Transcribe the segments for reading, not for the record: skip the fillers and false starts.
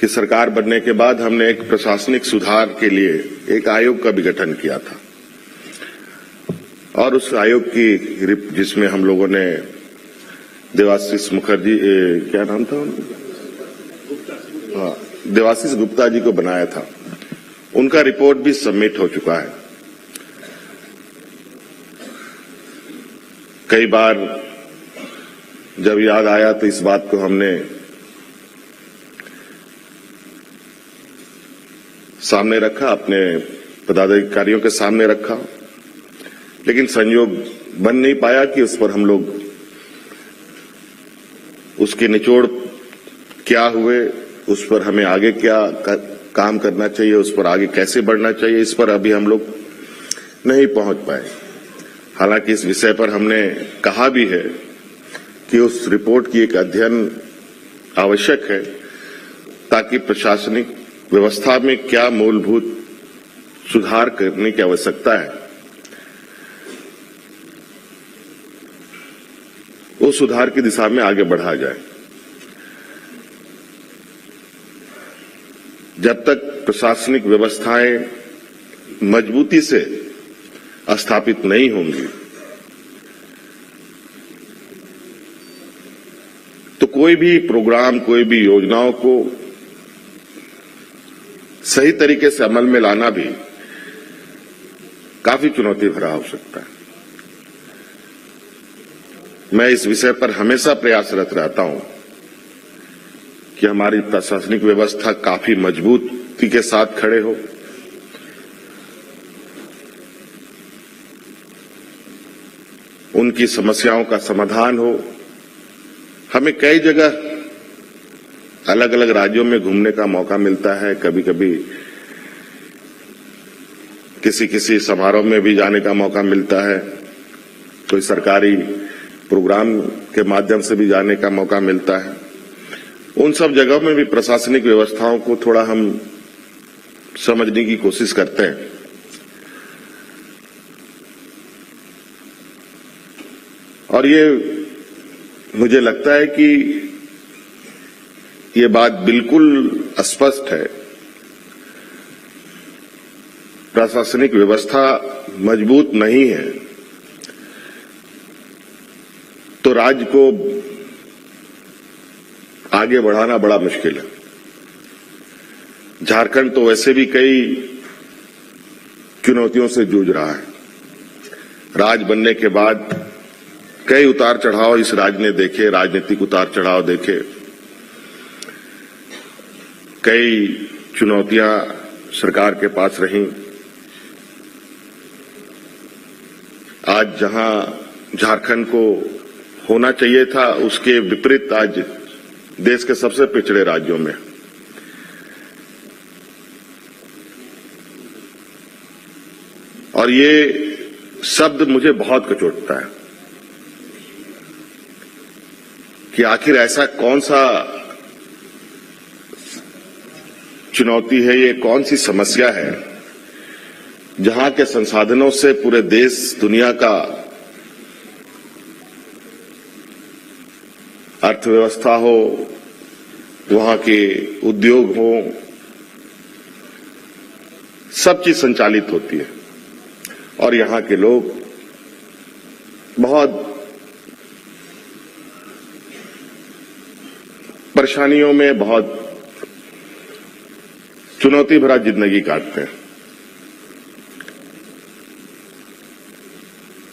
कि सरकार बनने के बाद हमने एक प्रशासनिक सुधार के लिए एक आयोग का भी गठन किया था और उस आयोग की जिसमें हम लोगों ने देवाशीष मुखर्जी क्या नाम था हाँ, देवाशीष गुप्ता जी को बनाया था। उनका रिपोर्ट भी सबमिट हो चुका है। कई बार जब याद आया तो इस बात को हमने सामने रखा, अपने पदाधिकारियों के सामने रखा, लेकिन संयोग बन नहीं पाया कि उस पर हम लोग उसके निचोड़ क्या हुए, उस पर हमें आगे क्या काम करना चाहिए, उस पर आगे कैसे बढ़ना चाहिए, इस पर अभी हम लोग नहीं पहुंच पाए। हालांकि इस विषय पर हमने कहा भी है कि उस रिपोर्ट की एक अध्ययन आवश्यक है ताकि प्रशासनिक व्यवस्था में क्या मूलभूत सुधार करने की आवश्यकता है, उस सुधार की दिशा में आगे बढ़ा जाए। जब तक प्रशासनिक व्यवस्थाएं मजबूती से स्थापित नहीं होंगी तो कोई भी प्रोग्राम, कोई भी योजनाओं को सही तरीके से अमल में लाना भी काफी चुनौती भरा हो सकता है। मैं इस विषय पर हमेशा प्रयासरत रहता हूं कि हमारी प्रशासनिक व्यवस्था काफी मजबूती के साथ खड़े हो, उनकी समस्याओं का समाधान हो। हमें कई जगह अलग अलग राज्यों में घूमने का मौका मिलता है, कभी कभी किसी समारोह में भी जाने का मौका मिलता है, कोई सरकारी प्रोग्राम के माध्यम से भी जाने का मौका मिलता है। उन सब जगहों में भी प्रशासनिक व्यवस्थाओं को थोड़ा हम समझने की कोशिश करते हैं। और ये मुझे लगता है कि ये बात बिल्कुल स्पष्ट है, प्रशासनिक व्यवस्था मजबूत नहीं है तो राज्य को आगे बढ़ाना बड़ा मुश्किल है। झारखंड तो वैसे भी कई चुनौतियों से जूझ रहा है। राज्य बनने के बाद कई उतार चढ़ाव इस राज्य ने देखे, राजनीतिक उतार चढ़ाव देखे, कई चुनौतियां सरकार के पास रहीं। आज जहां झारखंड को होना चाहिए था उसके विपरीत आज देश के सबसे पिछड़े राज्यों में। और ये शब्द मुझे बहुत कचोटता है कि आखिर ऐसा कौन सा चुनौती है, ये कौन सी समस्या है जहां के संसाधनों से पूरे देश दुनिया का अर्थव्यवस्था हो, वहां के उद्योग हो, सब चीज संचालित होती है और यहां के लोग बहुत परेशानियों में, बहुत चुनौती भरा जिंदगी काटते हैं।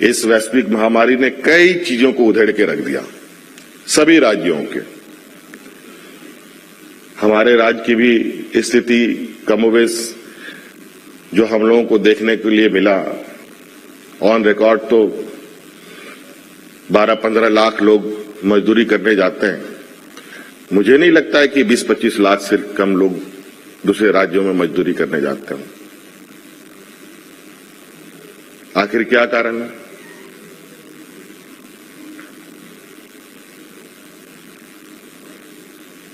इस वैश्विक महामारी ने कई चीजों को उधेड़ के रख दिया, सभी राज्यों के। हमारे राज्य की भी स्थिति कमोबेश जो हम लोगों को देखने के लिए मिला, ऑन रिकॉर्ड तो 12-15 लाख लोग मजदूरी करने जाते हैं। मुझे नहीं लगता है कि 20-25 लाख से कम लोग दूसरे राज्यों में मजदूरी करने जाते हैं। आखिर क्या कारण है?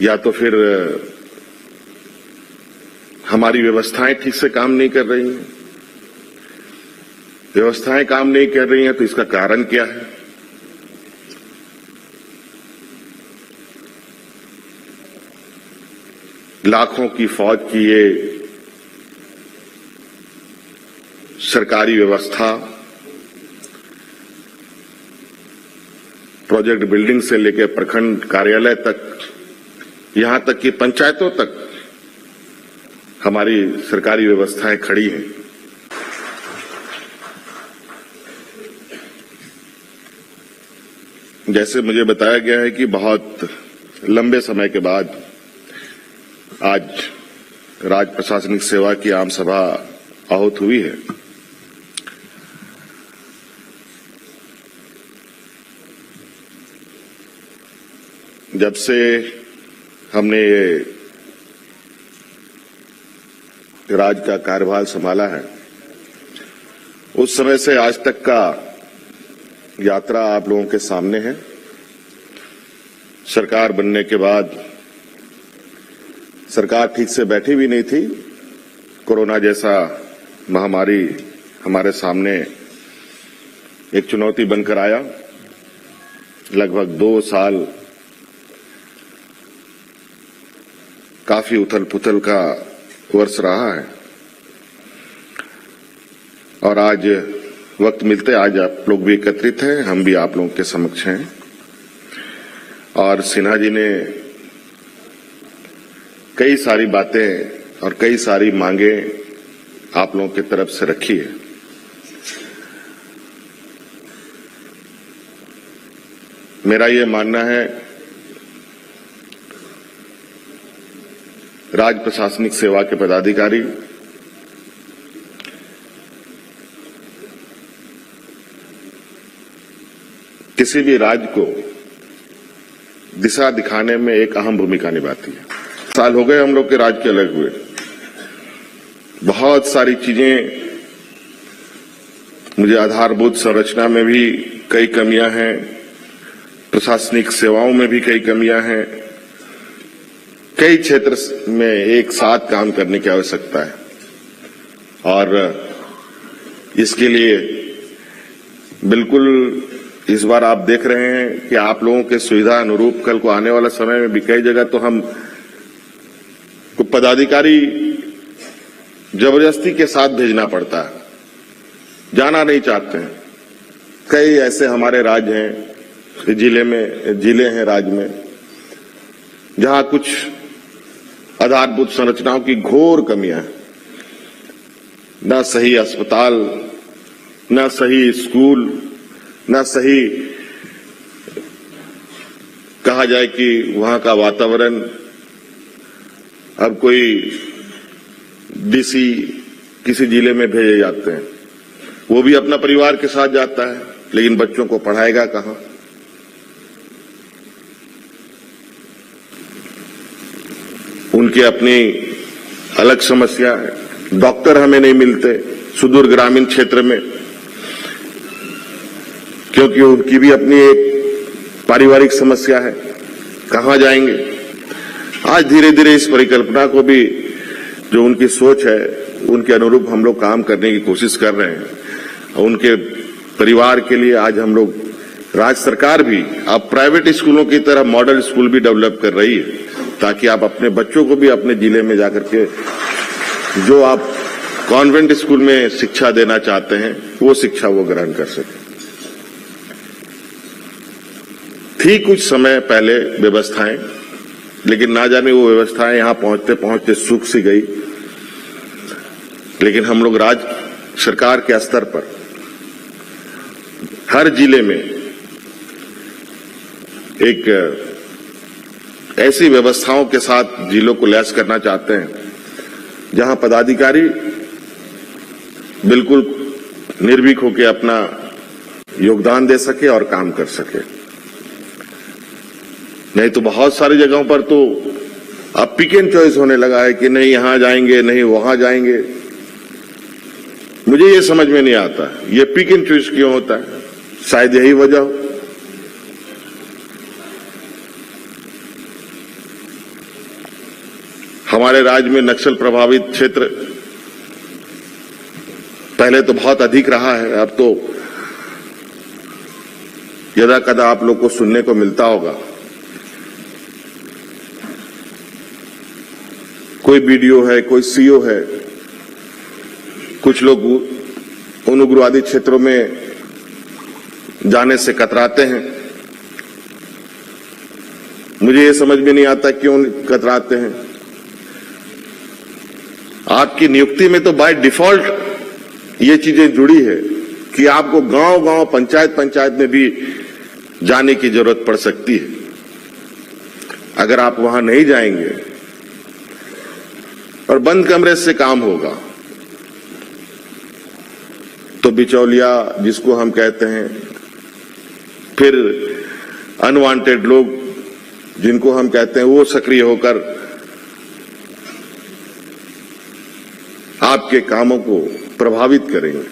या तो फिर हमारी व्यवस्थाएं ठीक से काम नहीं कर रही हैं। व्यवस्थाएं काम नहीं कर रही हैं तो इसका कारण क्या है? लाखों की फौज की ये सरकारी व्यवस्था, प्रोजेक्ट बिल्डिंग से लेकर प्रखंड कार्यालय तक, यहां तक कि पंचायतों तक हमारी सरकारी व्यवस्थाएं खड़ी हैं। जैसे मुझे बताया गया है कि बहुत लंबे समय के बाद आज राज्य प्रशासनिक सेवा की आम सभा आहूत हुई है। जब से हमने ये राज्य का कार्यभार संभाला है, उस समय से आज तक का यात्रा आप लोगों के सामने है। सरकार बनने के बाद सरकार ठीक से बैठी भी नहीं थी। कोरोना जैसा महामारी हमारे सामने एक चुनौती बनकर आया। लगभग 2 साल काफी उथल पुथल का वर्ष रहा है और आज वक्त मिलते आज आप लोग भी एकत्रित हैं, हम भी आप लोगों के समक्ष हैं। और सिन्हा जी ने कई सारी बातें और कई सारी मांगे आप लोगों की तरफ से रखी है। मेरा ये मानना है, राज्य प्रशासनिक सेवा के पदाधिकारी किसी भी राज्य को दिशा दिखाने में एक अहम भूमिका निभाती है। साल हो गए हम लोग के राज्य के अलग हुए, बहुत सारी चीजें, मुझे आधारभूत संरचना में भी कई कमियां हैं, प्रशासनिक सेवाओं में भी कई कमियां हैं, कई क्षेत्र में एक साथ काम करने की आवश्यकता है और इसके लिए बिल्कुल इस बार आप देख रहे हैं कि आप लोगों के सुविधा अनुरूप कल को आने वाला समय में भी कई जगह तो हम पदाधिकारी जबरदस्ती के साथ भेजना पड़ता है, जाना नहीं चाहते हैं। कई ऐसे हमारे राज्य हैं, जिले हैं राज्य में, जहां कुछ आधारभूत संरचनाओं की घोर कमियां हैं। न सही अस्पताल, न सही स्कूल, न सही कहा जाए कि वहां का वातावरण। अब कोई डीसी किसी जिले में भेजे जाते हैं, वो भी अपना परिवार के साथ जाता है, लेकिन बच्चों को पढ़ाएगा कहां? उनकी अपनी अलग समस्या है। डॉक्टर हमें नहीं मिलते सुदूर ग्रामीण क्षेत्र में, क्योंकि उनकी भी अपनी एक पारिवारिक समस्या है, कहां जाएंगे? आज धीरे धीरे इस परिकल्पना को भी, जो उनकी सोच है, उनके अनुरूप हम लोग काम करने की कोशिश कर रहे हैं। और उनके परिवार के लिए आज हम लोग, राज्य सरकार भी अब प्राइवेट स्कूलों की तरह मॉडल स्कूल भी डेवलप कर रही है, ताकि आप अपने बच्चों को भी अपने जिले में जाकर के जो आप कॉन्वेंट स्कूल में शिक्षा देना चाहते हैं, वो शिक्षा वो ग्रहण कर सकें। थी कुछ समय पहले व्यवस्थाएं, लेकिन ना जाने वो व्यवस्थाएं यहां पहुंचते पहुंचते सूख सी गई। लेकिन हम लोग राज्य सरकार के स्तर पर हर जिले में एक ऐसी व्यवस्थाओं के साथ जिलों को लैस करना चाहते हैं, जहां पदाधिकारी बिल्कुल निर्भीक होकर अपना योगदान दे सके और काम कर सके। नहीं तो बहुत सारी जगहों पर तो अब पिक एंड चॉइस होने लगा है कि नहीं यहां जाएंगे, नहीं वहां जाएंगे। मुझे ये समझ में नहीं आता ये पिक एंड चॉइस क्यों होता है। शायद यही वजह हो। हमारे राज्य में नक्सल प्रभावित क्षेत्र पहले तो बहुत अधिक रहा है, अब तो यदा कदा आप लोग को सुनने को मिलता होगा। कोई बीडीओ है, कोई सीओ है, कुछ लोग उन उग्रवादी क्षेत्रों में जाने से कतराते हैं। मुझे ये समझ में नहीं आता क्यों कतराते हैं। आपकी नियुक्ति में तो बाय डिफॉल्ट ये चीजें जुड़ी है कि आपको गांव-गांव, पंचायत में भी जाने की जरूरत पड़ सकती है। अगर आप वहां नहीं जाएंगे और बंद कमरे से काम होगा तो बिचौलिया जिसको हम कहते हैं, फिर अनवांटेड लोग जिनको हम कहते हैं, वो सक्रिय होकर आपके कामों को प्रभावित करेंगे।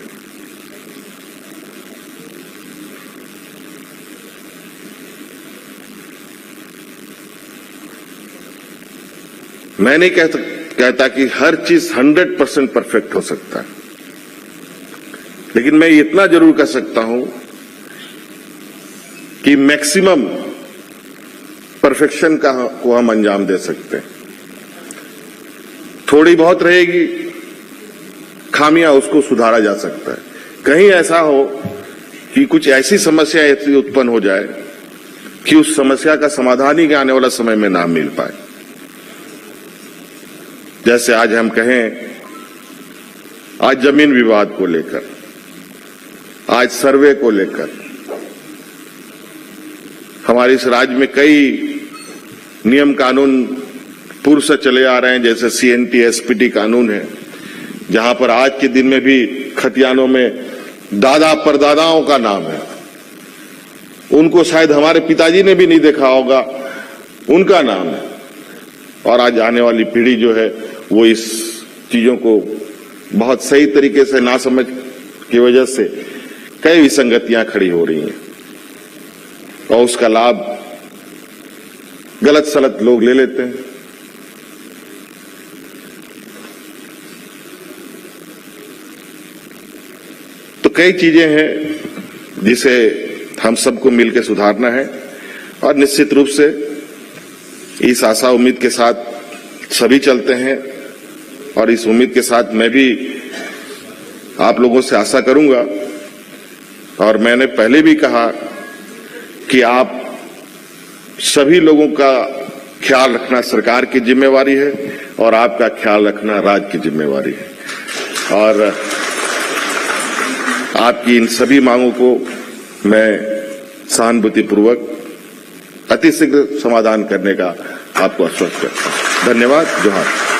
मैं नहीं कहता कि हर चीज 100% परफेक्ट हो सकता है, लेकिन मैं इतना जरूर कह सकता हूं कि मैक्सिमम परफेक्शन को हम अंजाम दे सकते हैं। थोड़ी बहुत रहेगी खामियां, उसको सुधारा जा सकता है। कहीं ऐसा हो कि कुछ ऐसी समस्या ऐसी उत्पन्न हो जाए कि उस समस्या का समाधान ही आने वाला समय में ना मिल पाए। जैसे आज हम कहें, आज जमीन विवाद को लेकर, आज सर्वे को लेकर हमारे इस राज्य में कई नियम कानून पूर्व से चले आ रहे हैं, जैसे सीएनटी एसपीटी कानून है, जहां पर आज के दिन में भी खतियानों में दादा परदादाओं का नाम है। उनको शायद हमारे पिताजी ने भी नहीं देखा होगा, उनका नाम है। और आज आने वाली पीढ़ी जो है वो इस चीजों को बहुत सही तरीके से ना समझ की वजह से कई विसंगतियां खड़ी हो रही हैं और उसका लाभ गलत सलत लोग ले लेते हैं। तो कई चीजें हैं जिसे हम सबको मिलकर सुधारना है और निश्चित रूप से इस आशा उम्मीद के साथ सभी चलते हैं और इस उम्मीद के साथ मैं भी आप लोगों से आशा करूंगा। और मैंने पहले भी कहा कि आप सभी लोगों का ख्याल रखना सरकार की जिम्मेवारी है और आपका ख्याल रखना राज्य की जिम्मेवारी है। और आपकी इन सभी मांगों को मैं सहानुभूतिपूर्वक अतिशीघ्र समाधान करने का आपको आश्वस्त करता हूं। धन्यवाद। जोहार।